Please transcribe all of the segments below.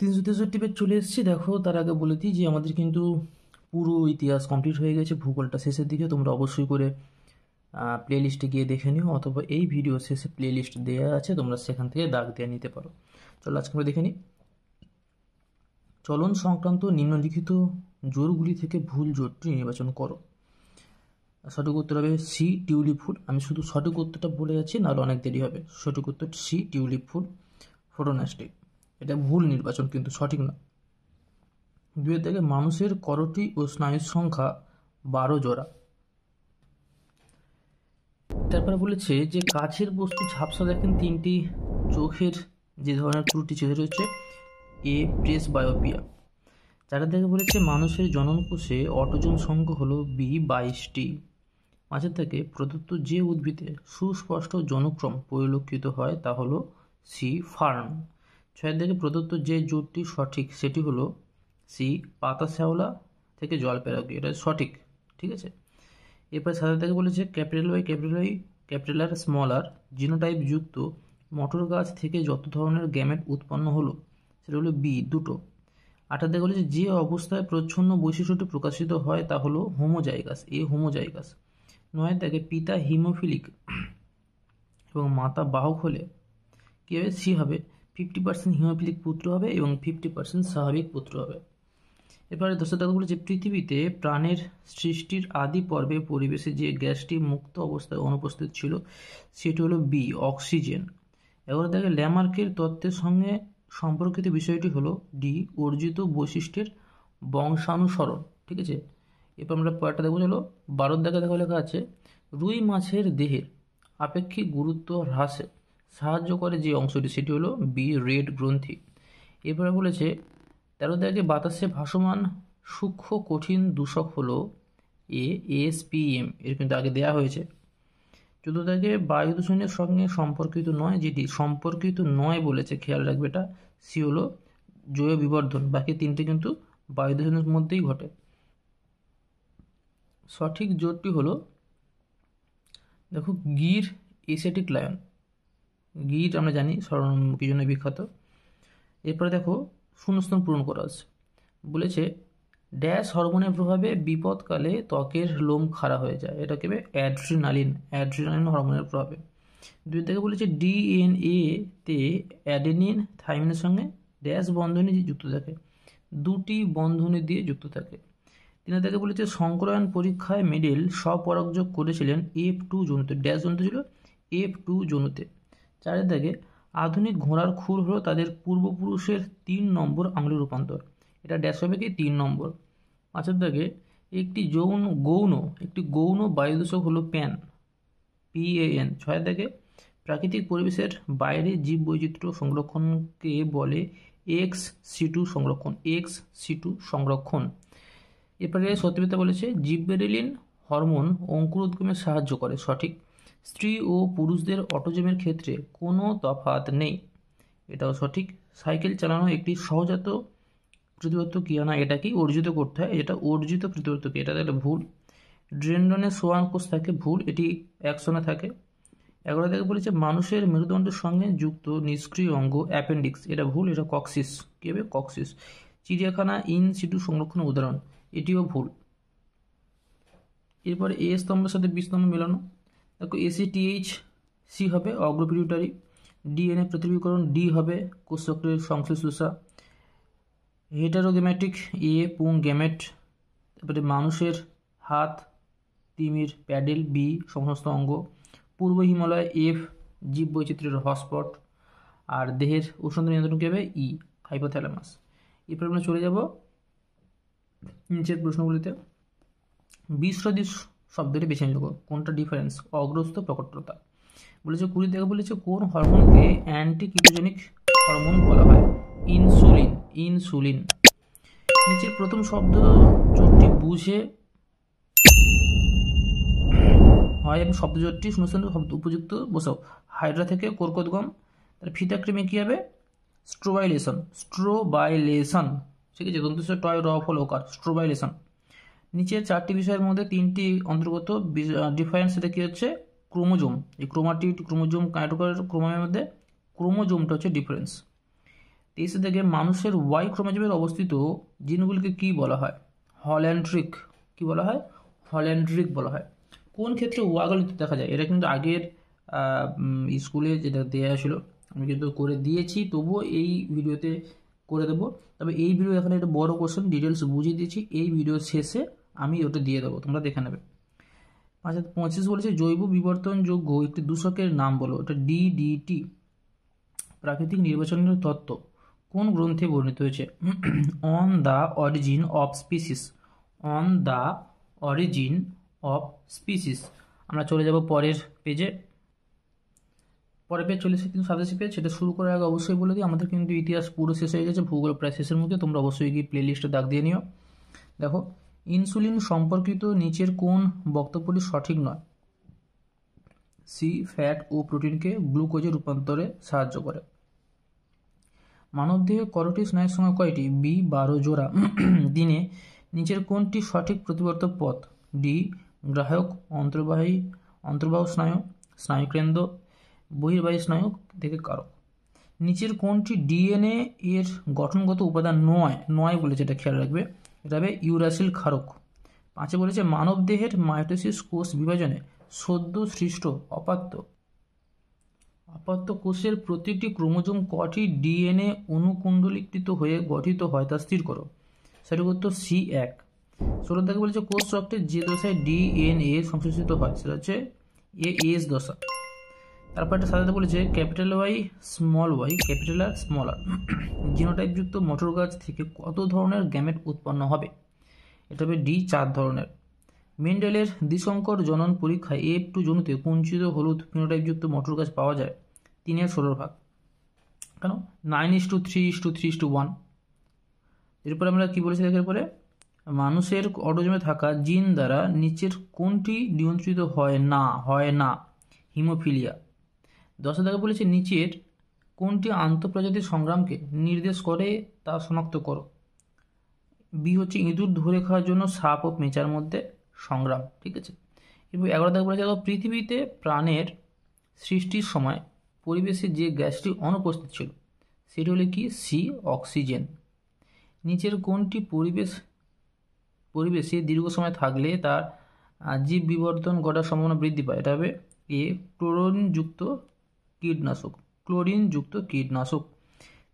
363 page চলে এসেছি। দেখো, তার আগে বলে দিই যে আমাদের কিন্তু পুরো ইতিহাস কমপ্লিট হয়ে গেছে। ভূগোলটা শেষের দিকে, তোমরা অবশ্যই করে প্লে লিস্টে গিয়ে দেখে নিও, অথবা এই ভিডিও শেষে প্লে লিস্ট দেওয়া আছে, তোমরা সেখান থেকে দাগ দিয়ে নিতে পারো। চলো আজকে আমরা দেখে নিই। চলন সংক্রান্ত নিম্নলিখিত জোরগুলি থেকে ভুল জোরটি নির্বাচন করো। সঠিক উত্তর হবে সি, টিউলিপ ফুল। আমি শুধু সঠিক উত্তরটা বলে যাচ্ছি, নাহলে অনেক দেরি হবে। সঠিক উত্তর সি, টিউলিপ ফুল ফটোনাস্টিক। এটা ভুল নির্বাচন, কিন্তু সঠিক না। 2 থেকে মানুষের করটি ও স্নায়ুর সংখ্যা 12 জোড়া। তারপরে বলেছে যে কাছের বস্তু ঝাপসা দেখেন 3টি চোখের যে ধরনের ত্রুটি সেটা হচ্ছে এ, প্রেস বায়োপিয়া। 4 থেকে বলেছে মানুষের জননকোষে অটোজোম সংখ্যা হলো বি, 22টি। 5 থেকে প্রদত্ত যে উদ্ভিদে সুস্পষ্ট জনক্রম পরিলক্ষিত হয় তা হলো সি, ফার্ন। 6 থেকে প্রদত্ত যে জোটটি সঠিক সেটি হলো সি, পাতা শ্যাওলা থেকে জল পেরাকি। এটা সঠিক, ঠিক আছে। এরপরে 7 থেকে বলেছে ক্যাপিটালার স্মলার জিনোটাইপ যুক্ত মটর গাছ থেকে যত ধরনের গ্যামেট উৎপন্ন হলো সেটা হলো বি, 2টো। 8 থেকে বলেছে যে অবস্থায় প্রচ্ছন্ন বৈশিষ্ট্যটি প্রকাশিত হয় তা হলো হোমোজাইগাস, এ, হোমোজাইগাস। 9 থেকে পিতা হিমোফিলিক এবং মাতা বাহক হলে কী হবে, সি হবে। 50% হিমোফিলিক পুত্র হবে এবং 50% স্বাভাবিক পুত্র হবে। এবারে 10 টাকা বলেছে পৃথিবীতে প্রাণের সৃষ্টির আদি পর্বে পরিবেশে যে গ্যাসটি মুক্ত অবস্থায় অনুপস্থিত ছিল সেটি হলো বি, অক্সিজেন। 11 থেকে ল্যামার্কের তত্ত্বের সঙ্গে সম্পর্কিত বিষয়টি হলো ডি, অর্জিত বৈশিষ্ট্যের বংশানুসরণ, ঠিক আছে। এরপর আমরা পরেরটা দেখবো। চলো 12 দেখা লেখা আছে রুই মাছের দেহের আপেক্ষিক গুরুত্ব হ্রাসে সাহায্য করে যে অংশটি সেটি হলো বি, রেড গ্রন্থি। এরপরে বলেছে 13 থেকে বাতাসে ভাসমান সূক্ষ্ম কঠিন দূষক হলো এ, এসপিএম। এর কিন্তু আগে দেয়া হয়েছে। 14 থেকে বায়ু দূষণের সঙ্গে সম্পর্কিত নয়, যেটি সম্পর্কিত নয় বলেছে, খেয়াল রাখবে এটা, সি হলো জৈব বিবর্ধন। বাকি 3টে কিন্তু বায়ু দূষণের মধ্যেই ঘটে। সঠিক জোরটি হলো, দেখো, গির এসিয়াটিক লায়ন। গির আমরা জানি কি জন্য বিখ্যাত। এরপরে দেখো শূন্যস্থান পূরণ করা আছে। বলেছে ড্যাশ হরমোনের প্রভাবে বিপদকালে ত্বকের লোম খাড়া হয়ে যায়। এটা কেবে অ্যাড্রিনালিন হরমোনের প্রভাবে। 2 থেকে বলেছে ডিএনএ তে অ্যাডেনিন থাইমিনের সঙ্গে ড্যাশ বন্ধনী যুক্ত থাকে, 2টি বন্ধনী দিয়ে যুক্ত থাকে। 3 থেকে বলেছে সংকরায়ন পরীক্ষায় মেডেল স্বপরাগযোগ করেছিলেন F2 জনুতে, ড্যাশ জনুতে ছিল F2 জনুতে। 4 থেকে আধুনিক ঘোড়ার খুর হলো তাদের পূর্বপুরুষের 3 নম্বর আঙুলের রূপান্তর। এটা ড্যাশ হবে কি 3 নম্বর। 5 থেকে একটি গৌণ বায়ুদূষক হলো প্যান, PAN। 6 থেকে প্রাকৃতিক পরিবেশের বাইরে জীব বৈচিত্র্য সংরক্ষণকে বলে ex situ সংরক্ষণ। এরপরে সত্যবিদ্যা বলেছে জিববেরেলিন হরমোন অঙ্কুরোদ্গমে সাহায্য করে, সঠিক। স্ত্রী ও পুরুষদের অটোজমের ক্ষেত্রে কোনো তফাৎ নেই, এটাও সঠিক। সাইকেল চালানো একটি সহজাত প্রতিবর্ত ক্রিয়া না, এটা কি অর্জিত করতে হয়, এটা অর্জিত প্রতিবর্ত ক্রিয়া, এটা তাহলে ভুল। ড্রেন্ডনে সোয়ান কোষ থাকে, ভুল, এটি অ্যাকশনে থাকে। 11 থেকে বলেছে মানুষের মেরুদণ্ডের সঙ্গে যুক্ত নিষ্ক্রিয় অঙ্গ অ্যাপেন্ডিক্স, এটা ভুল, এটা কক্সিস। কি হবে, কক্সিস। চিড়িয়াখানা ইন সিটু সংরক্ষণের উদাহরণ, এটিও ভুল। এরপরে এ স্তম্ভের সাথে বি স্তম্ভ মেলানো। দেখো ACTH, সি হবে অগ্রপিউটারি। ডিএনএ প্রতিলিপিকরণ, ডি হবে কোষচক্রের সংশ্লেষা। হেটারোগেমেটিক, এ, পুং গ্যামেট। তারপরে মানুষের হাত, তিমির প্যাডেল, বি সমস্ত অঙ্গ। পূর্ব হিমালয়, এফ জীব বৈচিত্র্যের হটস্পট। আর দেহের উষ্ণতা নিয়ন্ত্রণ কী হবে, ই হাইপোথ্যালামাস। এরপর আমরা চলে যাব নিচের প্রশ্নগুলিতে। বিসদৃশ শব্দটি বেছে নিল, কোনটা ডিফারেন্স, অগ্রস্ত প্রকটতা। বলেছে 20 থেকে বলেছে কোন হরমোনকে অ্যান্টি কিটোজেনিক হরমোন বলা হয়, ইনসুলিন। নিচের প্রথম শব্দ জোটটি বুঝে হয় এবং শব্দ জোটটি শূন্যস্থান শব্দ উপযুক্ত বসাও। হাইড্রা থেকে কর্কটগম। তাহলে ফিতাক্রিমে কী হবে, স্ট্রোবাইলেশন, ঠিক আছে, দন্তস্ব টয় র ফল ওকার, স্ট্রোবাইলেশন। নিচের 4টি বিষয়ের মধ্যে 3টি অন্তর্গত। ডিফারেন্স সেটা কী হচ্ছে, ক্রোমোজোম। এই ক্রোমাটিড, ক্রোমোজোম, কাইটোকয়েড, ক্রোমোজোমের মধ্যে ক্রোমোজোমটা হচ্ছে ডিফারেন্স। 23 থেকে মানুষের ওয়াই ক্রোমোজোমের অবস্থিত জিনগুলিকে কি বলা হয়? হল্যান্ড্রিক। কি বলা হয়? হল্যান্ড্রিক বলা হয়। কোন ক্ষেত্রে ওয়াগুলিতে দেখা যায়? এটা কিন্তু আগের স্কুলে যেটা দেওয়া ছিল আমি কিন্তু করে দিয়েছি, তবুও এই ভিডিওতে করে দেবো। তবে এই ভিডিও এখানে একটা বড় কোশ্চেন ডিটেলস বুঝিয়ে দিয়েছি, এই ভিডিও শেষে আমি ওটা দিয়ে দেবো, তোমরা দেখে নেবে। 25 বলেছে জৈব বিবর্তনযোগ্য একটি দূষকের নাম বলো। এটা ডিডিটি। প্রাকৃতিক নির্বাচনের তত্ত্ব কোন গ্রন্থে বর্ণিত হয়েছে? On the origin of species. On the origin of species. আমরা চলে যাব পরের পেজে। পরের পেজ চলে এসেছে 387 পেজ। সেটা শুরু করার আগে অবশ্যই বলে দিই, আমাদের কিন্তু ইতিহাস পুরো শেষ হয়ে গেছে, ভূগোল প্রায় শেষের মুখে। তোমরা অবশ্যই গিয়ে প্লে লিস্টে দাগ দিয়ে নিও। দেখো, ইনসুলিন সম্পর্কিত নিচের কোন বক্তব্যটি সঠিক নয়? সি, ফ্যাট ও প্রোটিনকে গ্লুকোজে রূপান্তরে সাহায্য করে। মানবদেহে করোটি স্নায়ুর সংখ্যা কয়টি? বি, 12 জোড়া। দিনে নিচের কোনটি সঠিক প্রতিবর্তক পথ? ডি, গ্রাহক অন্তর্বাহ স্নায়ু, স্নায়ুকেন্দ্র, বহির্বাহী স্নায়ু থেকে কারক। নিচের কোনটি ডিএনএ এর গঠনগত উপাদান নয় বলেছে, এটা খেয়াল রাখবে। এটা হবে ইউরাসিল ক্ষারক। 5 বলেছে মানবদেহের মাইটোসিস কোষ বিভাজনে সদ্য সৃষ্ট অপাত্য কোষের প্রতিটি ক্রোমোজোম কটি ডিএনএ অনুকুণ্ডলীকৃত হয়ে গঠিত হয় তা স্থির করো। সঠিক উত্তর C1। 16 থেকে বলেছে কোষ চক্রের যে দশায় ডিএনএ সংশ্লেষিত হয় সেটা হচ্ছে এএস দশা। তারপর একটা সাজাতে বলেছে capital Y small Y, capital R small R. জিনোটাইপযুক্ত মটর গাছ থেকে কত ধরনের গ্যামেট উৎপন্ন হবে? এটা হবে ডি, 4 ধরনের। মেন্ডেলের দ্বিসংকর জনন পরীক্ষায় F2 জনুতে কুঞ্চিত হলুদ ফিনোটাইপযুক্ত মটর গাছ পাওয়া যায় 3/16 ভাগ। কেন? 9:3:3:1। এরপরে আমরা কি বলেছি দেখার পরে, মানুষের অটোজোমে থাকা জিন দ্বারা নিচের কোনটি নিয়ন্ত্রিত হয় না? হিমোফিলিয়া। 10 থেকে বলেছে নিচের কোনটি আন্তঃপ্রজাতির সংগ্রামকে নির্দেশ করে তা শনাক্ত করো। বি হচ্ছে ইঁদুর ধরে খাওয়ার জন্য সাপ ও পেঁচার মধ্যে সংগ্রাম। ঠিক আছে। এরপর 11 থেকে বলেছে পৃথিবীতে প্রাণের সৃষ্টির সময় পরিবেশে যে গ্যাসটি অনুপস্থিত ছিল সেটি হলো কি? C, oxygen. নিচের কোনটি পরিবেশে দীর্ঘ সময় থাকলে তার জীব বিবর্তন ঘটার সম্ভাবনা বৃদ্ধি পায়? এটা হবে এ, ক্লোরিনযুক্ত কীটনাশক।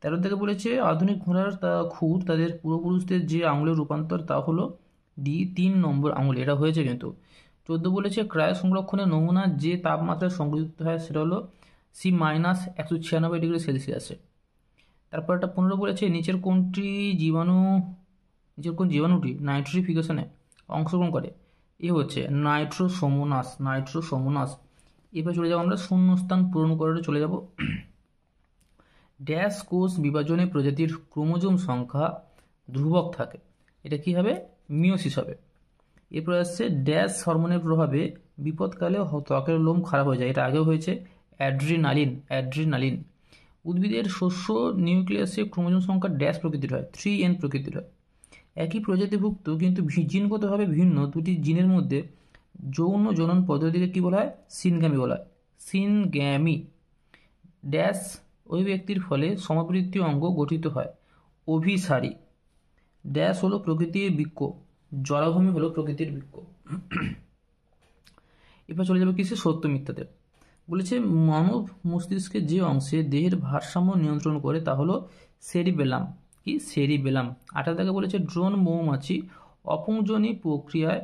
13 থেকে বলেছে আধুনিক ঘোড়ার খুর তাদের পূর্বপুরুষদের যে আঙুলের রূপান্তর তা হলো ডি, 3 নম্বর আঙুল। এটা হয়েছে কিন্তু। 14 বলেছে ক্রায় সংরক্ষণের নমুনা যে তাপমাত্রায় সংরক্ষিত হয় সেটা হলো সি, -196°C। তারপর একটা 15 বলেছে নিচের কোন জীবাণুটি নাইট্রিফিকেশনে অংশগ্রহণ করে? এ হচ্ছে নাইট্রোসোমোনাস। এবার চলে যাবো আমরা শূন্যস্থান পূরণ করে চলে যাব। ড্যাশ কোষ বিভাজনে প্রজাতির ক্রোমোজোম সংখ্যা ধ্রুবক থাকে, এটা কি হবে? মিওসিস হবে। এরপর আসছে ড্যাশ হরমোনের প্রভাবে বিপদকালে ত্বকের লোম খারাপ হয়ে যায়, এটা আগেও হয়েছে অ্যাড্রিনালিন। উদ্ভিদের শস্য নিউক্লিয়াসে ক্রোমোজোম সংখ্যা ড্যাশ প্রকৃতির হয়, 3n প্রকৃতির হয়। একই প্রজাতিভুক্ত কিন্তু জিনগতভাবে ভিন্ন দুটি জিনের মধ্যে যৌন জনন পদ্ধতিকে কি বলা হয়? সিনগ্যামি বলা হয়, সিনগ্যামি। ড্যাশ অভিব্যক্তির ফলে সমাবৃত্তীয় অঙ্গ গঠিত হয়, অভিসারী। ড্যাশ হলো প্রকৃতির বৃক্ক, জলাভূমি হলো প্রকৃতির বৃক্ক। এবার চলে যাবে কিসে? সত্য মিথ্যাতে। বলেছে মানব মস্তিষ্কের যে অংশে দেহের ভারসাম্য নিয়ন্ত্রণ করে তা হলো সেরিবেলাম। কি? সেরিবেলাম। 18 থেকে বলেছে ড্রোন মৌমাছি অপুংজনী প্রক্রিয়ায়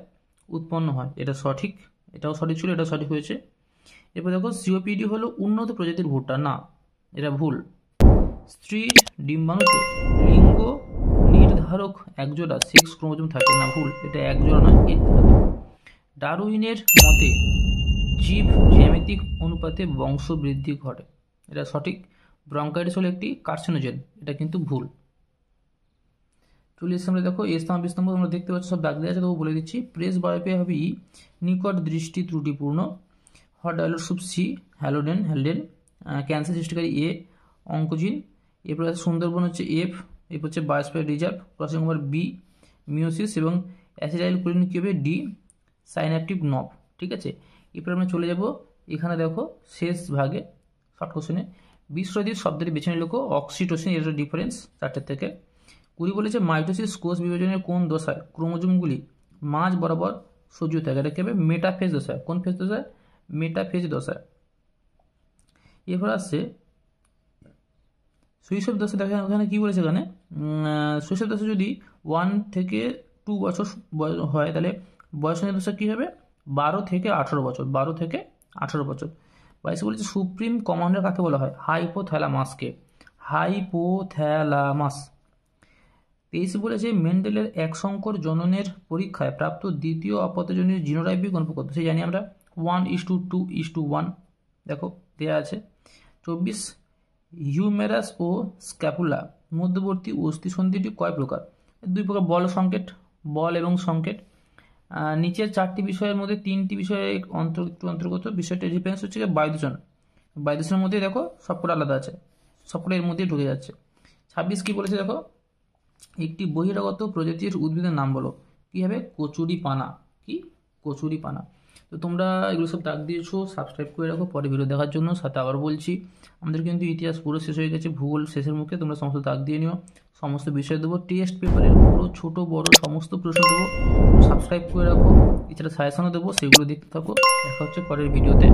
উৎপন্ন হয়, এটা সঠিক। এটাও সঠিক ছিল, এটা সঠিক হয়েছে। এরপর দেখো সিওপিডি হলো উন্নত প্রজাতির ভুট্টা, না এটা ভুল। স্ত্রীর ডিম্বাণুতে লিঙ্গ নির্ধারক একজোড়া সেক্স ক্রোমোজোম থাকে, না ভুল, এটা একজোড়া নয়, এক থাকে। ডারউইনের মতে জীব জ্যামিতিক অনুপাতে বংশবৃদ্ধি ঘটে, এটা সঠিক। ব্রঙ্কাইটিস হলো একটি কার্সিনোজেন, এটা কিন্তু ভুল। চলে এসে আমরা দেখো স্তম্ভ বিস্তম্ভ তোমরা দেখতে পাচ্ছ সব দাগ দেওয়া আছে, তবু বলে দিচ্ছি। প্রেস বায়োপিয়া হবে ই, নিকট দৃষ্টি ত্রুটিপূর্ণ। Hot dilute soup C, Haldane. Cancer সৃষ্টিকারী এ, অঙ্কোজিন। এরপর সুন্দরবন হচ্ছে এফ। এরপর হচ্ছে biosphere reserve, crossing over B, meiosis. এবং অ্যাসিটাইল কোলিন কি হবে? ডি, সাইন্যাপটিক নব। ঠিক আছে। এরপর আমরা চলে যাব এখানে দেখো শেষ ভাগে শর্ট কোশ্চেনে, বিশ্বজিৎ শব্দটি বেছে নিল অক্সিটোসিন, এর ডিফারেন্স 4টে থেকে। 20 বলেছে মাইটোসিস কোষ বিভাজনের কোন দশায় ক্রোমোজোমগুলি মাঝ বরাবর সজ্জিত থাকে, এটা কি হবে মেটাফেজ দশায়। কোন ফেজ দশায়? মেটাফেজ দশায়। এরপর আসছে শৈশব দশা। দেখেন ওখানে কি বলেছে, এখানে শৈশব দশা যদি 1 থেকে 2 বছর হয় তাহলে বয়সের দশা কী হবে 12 থেকে 18 বছর, 12 থেকে 18 বছর। 22 বলেছে সুপ্রিম কমান্ডার কাকে বলা হয়? হাইপোথ্যালামাসকে, হাইপোথ্যালামাস। 23 বলেছে মেন্ডেলের এক সংকর জননের পরীক্ষায় প্রাপ্ত দ্বিতীয় অপত্যজনীয় জিনোটাইপিক অনুপাত কত? সে জানি আমরা 1:2:1, দেখো দেওয়া আছে। 24 হিউমেরাস ও স্ক্যাপুলা মধ্যবর্তী অস্থিসন্ধিটি কয় প্রকার? 2 প্রকার, বল সংকেত, বল এবং সংকেত। নিচের 4টি বিষয়ের মধ্যে 3টি বিষয়ে অন্তর্গত বিষয়টি ডিফারেন্স হচ্ছে বায়ুদূষণ। বায়ুদূষণের মধ্যে দেখো সবকটা আলাদা আছে, সবকটা এর মধ্যেই ঢুকে যাচ্ছে। 26 কি বলেছে দেখো, একটি বহিরাগত প্রজাতির উদ্ভিদের নাম বলো। কি হবে? কচুরিপানা। কি? কচুরিপানা। তো তোমরা এগুলো সব দাগ দিয়েছো, সাবস্ক্রাইব করে রাখো পরে ভিডিও দেখার জন্য। সাথে আবার বলছি আমাদের কিন্তু ইতিহাস পুরো শেষ হয়ে গেছে, ভূগোল শেষের মুখে, তোমরা সমস্ত দাগ দিয়ে নিও। সমস্ত বিষয় দেবো, টেস্ট পেপারের পুরো ছোট বড় সমস্ত প্রশ্ন দেবো, সাবস্ক্রাইব করে রাখো। এছাড়া সাজেশনও দেবো, সেগুলো দেখতে থাকো। দেখা হচ্ছে পরের ভিডিওতে।